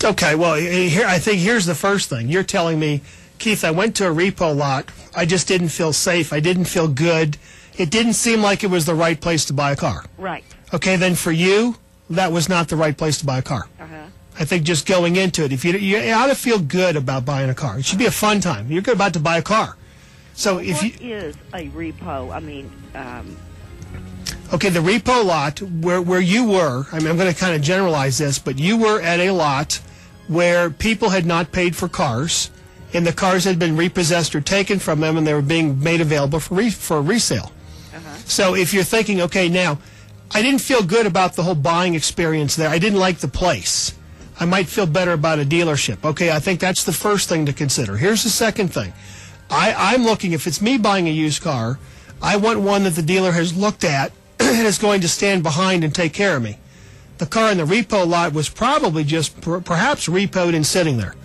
Okay, well, I think here's the first thing. You're telling me, Keith, I went to a repo lot. I just didn't feel safe. I didn't feel good. It didn't seem like it was the right place to buy a car. Right. Okay, then for you, that was not the right place to buy a car. I think just going into it, you ought to feel good about buying a car. It should be a fun time. You're about to buy a car. So if what is a repo? I mean, okay, the repo lot where you were, I mean, I'm going to kind of generalize this, but you were at a lot where people had not paid for cars, and the cars had been repossessed or taken from them, and they were being made available for resale. So if you're thinking, okay, now, I didn't feel good about the whole buying experience there. I didn't like the place. I might feel better about a dealership. Okay, I think that's the first thing to consider. Here's the second thing. I'm looking, if it's me buying a used car, I want one that the dealer has looked at and is going to stand behind and take care of me. The car in the repo lot was probably just perhaps repoed and sitting there.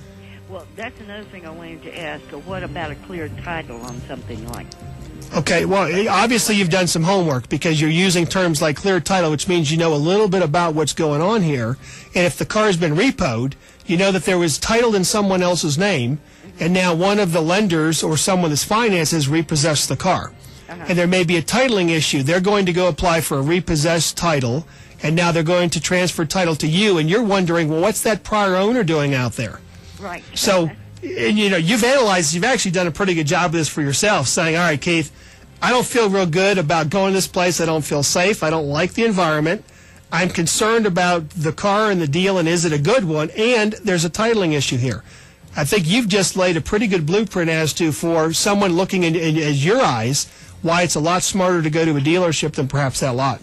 Well, that's another thing I wanted to ask. So what about a clear title on something like that? Okay, well, obviously you've done some homework because you're using terms like clear title, which means you know a little bit about what's going on here. And if the car has been repoed, you know that there was title in someone else's name, and now one of the lenders or someone that's financed has repossessed the car. And there may be a titling issue. They're going to go apply for a repossessed title, and now they're going to transfer title to you, and you're wondering, well, what's that prior owner doing out there? Right. So, and, you know, you've analyzed, you've actually done a pretty good job of this for yourself, saying, all right, Keith, I don't feel real good about going to this place. I don't feel safe. I don't like the environment. I'm concerned about the car and the deal, and is it a good one? And there's a titling issue here. I think you've just laid a pretty good blueprint as to, for someone looking in your eyes, why it's a lot smarter to go to a dealership than perhaps that lot.